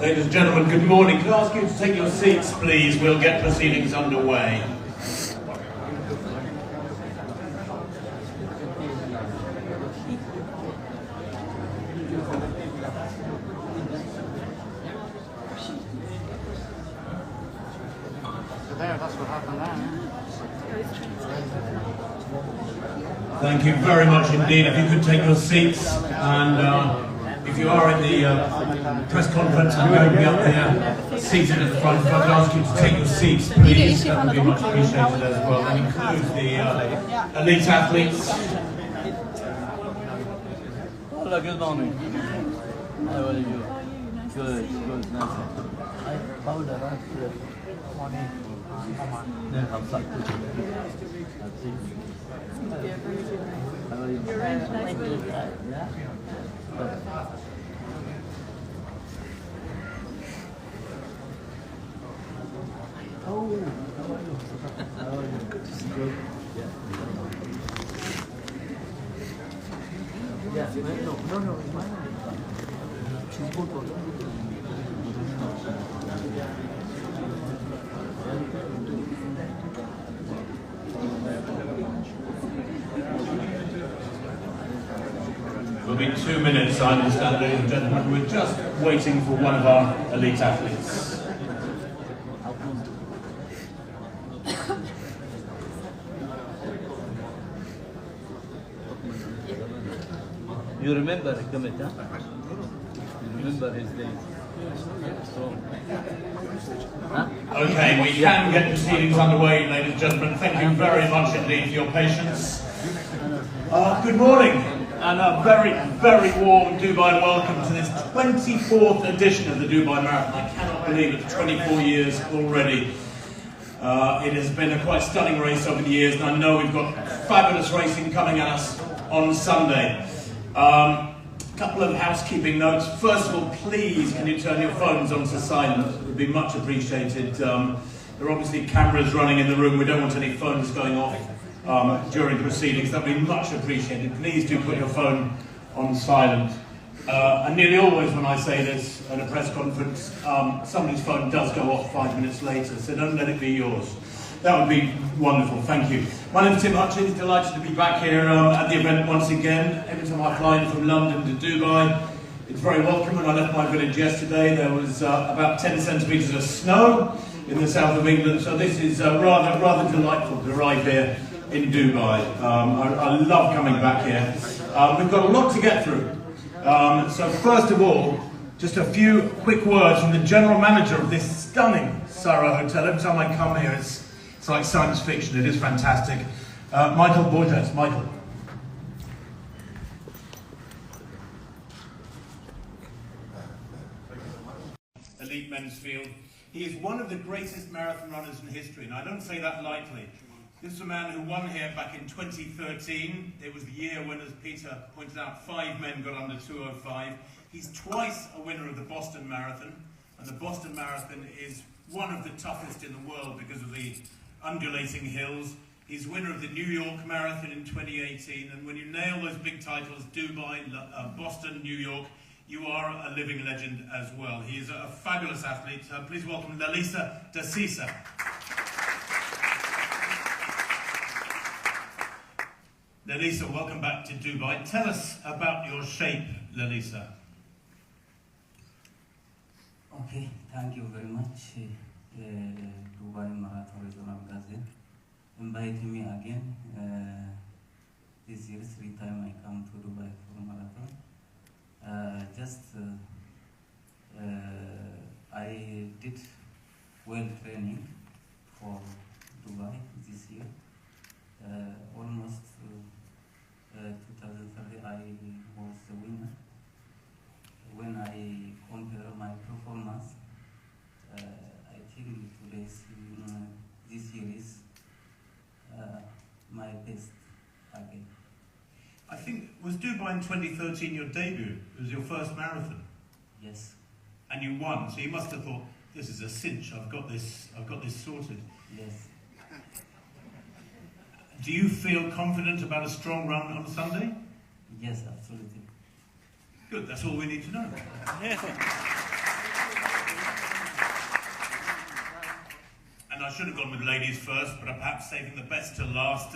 Ladies and gentlemen, good morning. Can I ask you to take your seats, please? We'll get proceedings underway. Thank you very much indeed. If you could take your seats, and if you are in the press conference, I'm going to be up there, seated at the front. If I could ask you to take your seats, please, that would be much appreciated as well. That includes the elite athletes. Hello, good morning. How are you? Good, good, nice. How old are you? Oh, how are you? How are you? Good to see you. Yeah. No, it's mine. She's both. It'll be 2 minutes, I understand, ladies and gentlemen. We're just waiting for one of our elite athletes. You remember Hikmet, huh? You remember his days. Huh? Okay, we can get proceedings underway, ladies and gentlemen. Thank you very much indeed for your patience. Good morning, and a very, very warm Dubai welcome to this 24th edition of the Dubai Marathon. I cannot believe it's 24 years already. It has been a quite stunning race over the years, and I know we've got fabulous racing coming at us on Sunday. Couple of housekeeping notes. First of all, please can you turn your phones onto silent? It would be much appreciated. There are obviously cameras running in the room. We don't want any phones going off during proceedings. That would be much appreciated. Please do put your phone on silent. And nearly always when I say this at a press conference, somebody's phone does go off 5 minutes later, so don't let it be yours. That would be wonderful, thank you. My name is Tim Hutchins, delighted to be back here at the event once again. Every time I fly in from London to Dubai, it's very welcome. When I left my village yesterday, there was about 10 centimetres of snow in the south of England, so this is rather delightful to arrive here in Dubai. I love coming back here. We've got a lot to get through. So first of all, just a few quick words from the general manager of this stunning Sarah Hotel. Every time I come here, it's like science fiction. It is fantastic. Michael Borges. Michael. Elite men's field. He is one of the greatest marathon runners in history, and I don't say that lightly. This is a man who won here back in 2013. It was the year when, as Peter pointed out, 5 men got under 2:05. He's twice a winner of the Boston Marathon, and the Boston Marathon is one of the toughest in the world because of the undulating hills. He's winner of the New York Marathon in 2018, and when you nail those big titles, Dubai, Boston, New York, you are a living legend as well. He is a fabulous athlete. Please welcome Lalisa Dasisa. Lalisa, welcome back to Dubai. Tell us about your shape, Lalisa. Okay, thank you very much. Dubai Marathon Regional Gazette inviting me again. This year, 3 times I come to Dubai for marathon. I did well training for Dubai this year. Almost 2030 I was the winner. When I compare my performance, I think this year is my best again. I think, was Dubai in 2013 your debut? It was your first marathon? Yes. And you won, so you must have thought, this is a cinch, I've got this sorted. Yes. Do you feel confident about a strong run on Sunday? Yes, absolutely. Good, that's all we need to know. And I should have gone with ladies first, but I'm perhaps saving the best to last.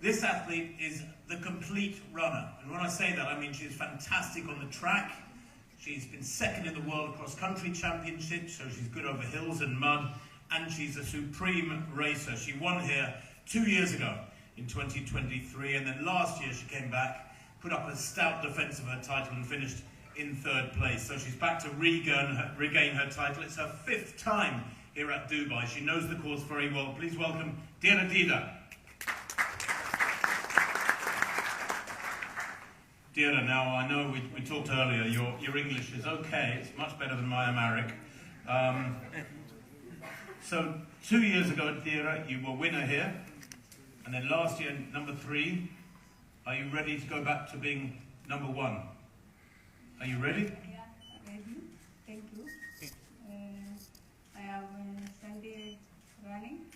This athlete is the complete runner. And when I say that, I mean she's fantastic on the track. She's been second in the World Cross Country Championship, so she's good over hills and mud. And she's a supreme racer. She won here 2 years ago in 2023. And then last year she came back, put up a stout defence of her title and finished in 3rd place. So she's back to regain her title. It's her 5th time here at Dubai. She knows the course very well. Please welcome Dira Dida. Dira, now I know we talked earlier, your English is okay, it's much better than my Amharic. So 2 years ago at Dira, you were winner here, and then last year, number 3. Are you ready to go back to being number 1? Are you ready? Yeah, ready. Thank you. I am Sunday running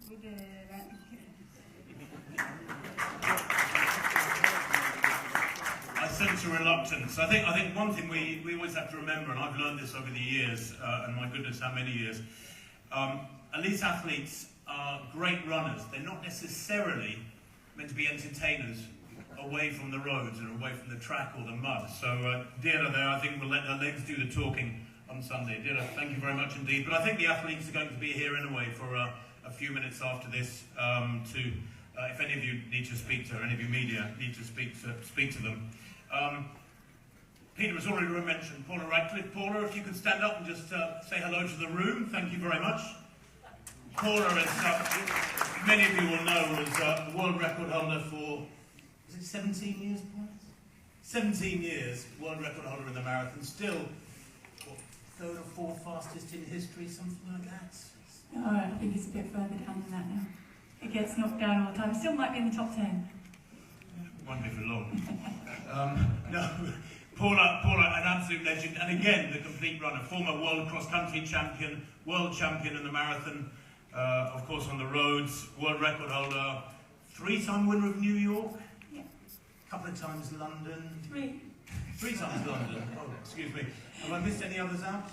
with the I sense a reluctance. I think one thing we always have to remember, and I've learned this over the years, and my goodness, how many years, elite athletes are great runners. They're not necessarily meant to be entertainers away from the roads or away from the track or the mud. So Dira there, I think we'll let her legs do the talking on Sunday. Dira, thank you very much indeed. But I think the athletes are going to be here anyway for a few minutes after this if any of you need to speak to her, any of you media need to speak to them. Peter has already mentioned Paula Radcliffe. Paula, if you could stand up and just say hello to the room. Thank you very much. Paula, as many of you will know, was a world record holder for, is it 17 years, Paula? 17 years, world record holder in the marathon. Still, what, 3rd or 4th fastest in history, something like that? Oh, I think it's a bit further down than that now. It gets knocked down all the time. Still might be in the top 10. Won't be for long. No, Paula, an absolute legend, and again, the complete runner. Former world cross-country champion, world champion in the marathon, of course on the roads, world record holder, 3-time winner of New York, Yeah. a couple of times London. 3. 3 times London. Oh, excuse me. Have I missed any others out?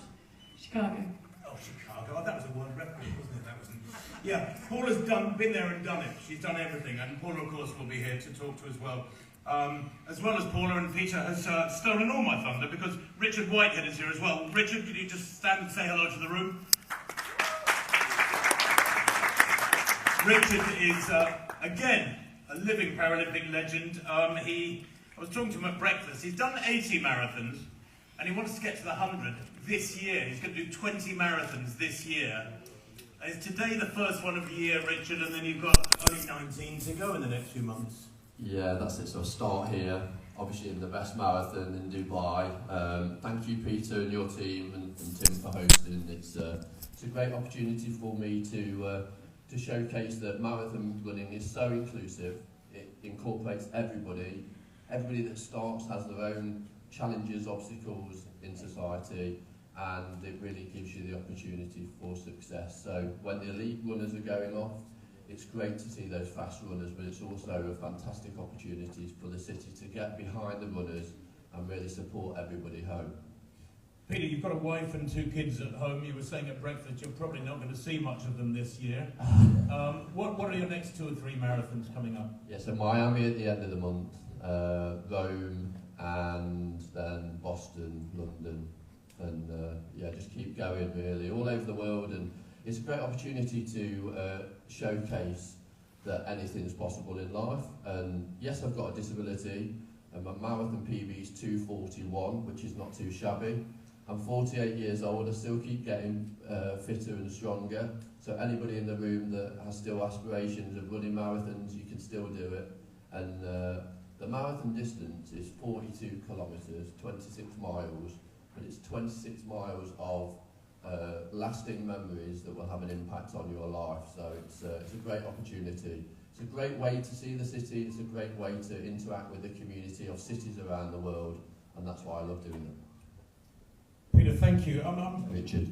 Chicago. Oh, Chicago. Oh, that was a world record, wasn't it? That wasn't. Yeah, Paula's been there and done it. She's done everything, and Paula, of course, will be here to talk to as well. As well as Paula, and Peter has stolen all my thunder because Richard Whitehead is here as well. Richard, could you just stand and say hello to the room? Richard is, again, a living Paralympic legend. I was talking to him at breakfast. He's done 80 marathons, and he wants to get to the 100 this year. He's going to do 20 marathons this year. Is today the first one of the year, Richard, and then you've got only 19 to go in the next few months? Yeah, that's it. So I start here, obviously in the best marathon in Dubai. Thank you, Peter, and your team, and Tim for hosting. It's a great opportunity for me to showcase that marathon running is so inclusive. It incorporates everybody. Everybody that starts has their own challenges, obstacles in society, and it really gives you the opportunity for success. So when the elite runners are going off, it's great to see those fast runners, but it's also a fantastic opportunity for the city to get behind the runners and really support everybody home. Peter, you've got a wife and 2 kids at home. You were saying at breakfast you're probably not going to see much of them this year. What are your next 2 or 3 marathons coming up? Yeah, so Miami at the end of the month, Rome, and then Boston, London, and yeah, just keep going really, all over the world. And it's a great opportunity to showcase that anything's possible in life. And yes, I've got a disability, and my marathon PB is 2:41, which is not too shabby. I'm 48 years old, I still keep getting fitter and stronger, so anybody in the room that has still aspirations of running marathons, you can still do it. And the marathon distance is 42 kilometres, 26 miles, but it's 26 miles of lasting memories that will have an impact on your life. So it's a great opportunity. It's a great way to see the city, it's a great way to interact with the community of cities around the world, and that's why I love doing it. Peter, thank you. Richard.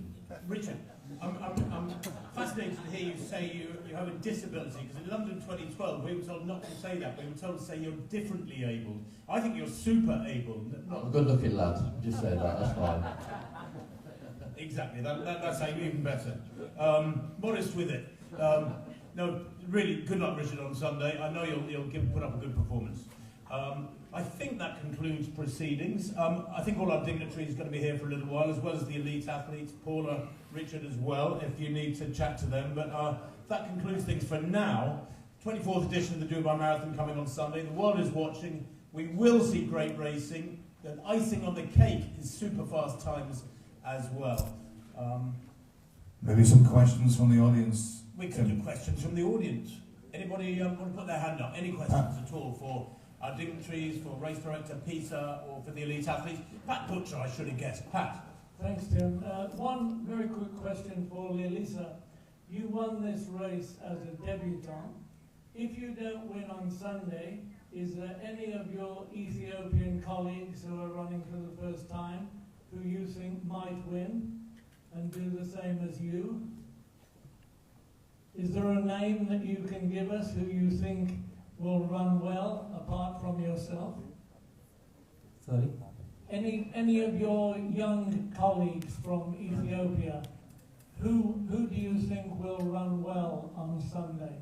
Richard, I'm fascinated to hear you say you have a disability, because in London 2012 we were told not to say that. We were told to say you're differently abled. I think you're super able. I'm a good looking lad, just say that, that's fine. Exactly, that's even better. Modest with it. No, really, good luck, Richard, on Sunday. I know you'll put up a good performance. I think that concludes proceedings. I think all our dignitaries are going to be here for a little while, as well as the elite athletes, Paula, Richard as well, if you need to chat to them. But that concludes things for now. 24th edition of the Dubai Marathon coming on Sunday. The world is watching. We will see great racing. The icing on the cake is super fast times as well. Maybe some questions from the audience. We can do questions from the audience. Anybody want to put their hand up? Any questions at all for our dignitaries, for race director Peter, or for the elite athletes? Pat Butcher, I should have guessed. Pat. Thanks, Tim. One very quick question for Lelisa. You won this race as a debutant. If you don't win on Sunday, is there any of your Ethiopian colleagues who are running for the first time who you think might win and do the same as you? Is there a name that you can give us who you think will run well, apart from yourself? Sorry? Any of your young colleagues from Ethiopia, who do you think will run well on Sunday?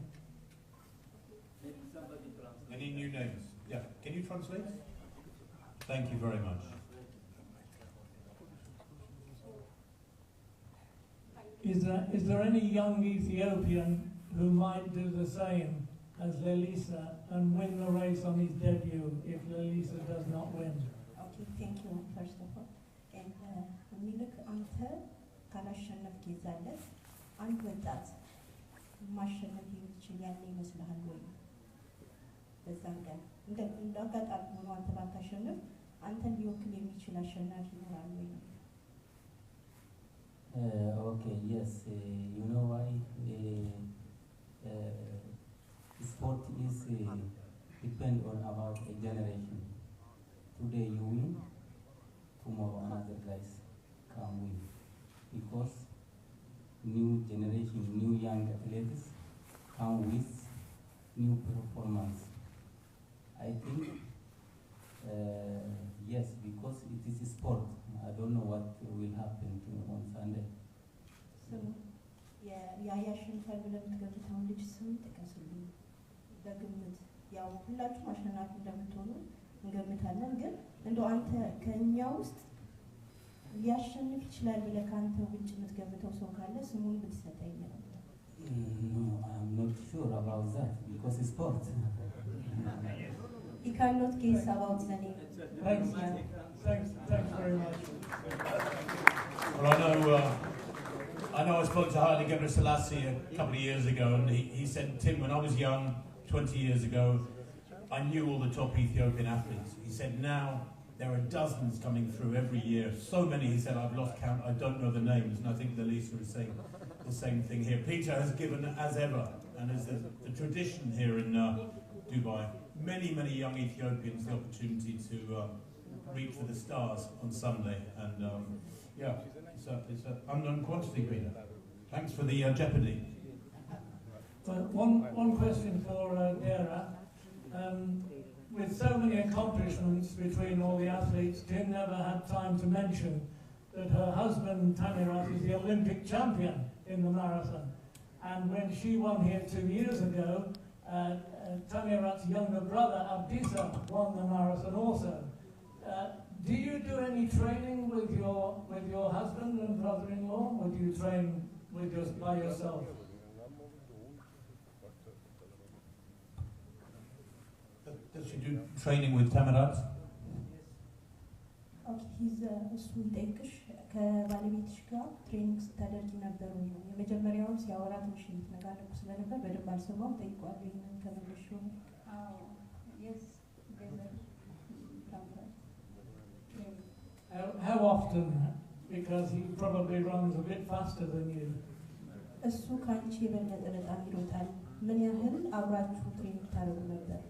Any new names? Yeah. Can you translate? Thank you very much. Is there any young Ethiopian who might do the same as Lelisa and win the race on his debut if Lelisa does not win? Okay, thank you first of all. And ሚልክ አንተ ካላሸነፍክ ይዛለት አንድ ወጣት ማሸነፍ የሚችል ያለ ይመስልሃል ወይ? በዛን ቀን እንደ አጋጣሚ ሆኖ አንተ ባታሸንፍ አንተን ሊወክል የሚችል አሸናፊ ይኖራል ወይ? Okay, yes, you know why sport is depend on about a generation. Today you win, tomorrow another guys can win, because new generation, new young athletes come with new performance. I think yes, because it is a sport. I don't know what will happen on Sunday. So, ያሸንፋል ብለን የምትገምተውን ልጅ ስም ጥቀስልኝ በግምት። ያው ሁላችሁም አሸናፊ እንደምትሆኑ እንገምታለን፣ ግን እንደው አንተ ከእኛ ውስጥ ሊያሸንፍ ይችላል ብለህ ከአንተ ውጭ የምትገምተው ሰው ካለ ስሙን ብትሰጠኝ ነው። No, I'm not sure about that, because it's sport. You cannot guess about the name. Thanks very much. Well, I know I spoke to Haile Gebrselassie a couple of years ago, and he said, Tim, when I was young, 20 years ago, I knew all the top Ethiopian athletes. He said, now there are dozens coming through every year. So many, he said, I've lost count, I don't know the names. And I think Lelisa is saying the same thing here. Peter has given, as ever, and as the tradition here in Dubai, many young Ethiopians the opportunity to reach for the stars on Sunday. And it's an unknown quantity, Peter. Thanks for the jeopardy. One question for Dara. With so many accomplishments between all the athletes, Tim never had time to mention that her husband, Tamirat, is the Olympic champion in the marathon. And when she won here 2 years ago, Tamirat's younger brother, Abdisa, won the marathon also. Do you do any training with your husband and brother-in-law, or do you train by yourself? The Does she do training with Tamirat? እሱ ይጠይቅሽ ከባለቤትሽ ጋር ትሬኒንግ ስታደርጊ ነበር ወይ ነው የመጀመሪያውን ሲያወራ ትንሽ የተነጋገርኩ ስለነበር በደንብ አልሰማሁም ጠይቀዋለሁ ይሄንን ከመለሽ ነው yes How often? Because he probably runs a bit faster than you. እሱ ካንቺ የበለጠ በጣም ይሮጣል ምን ያህል አብራችሁ ትሬኒንግ ታደርጉ ነበር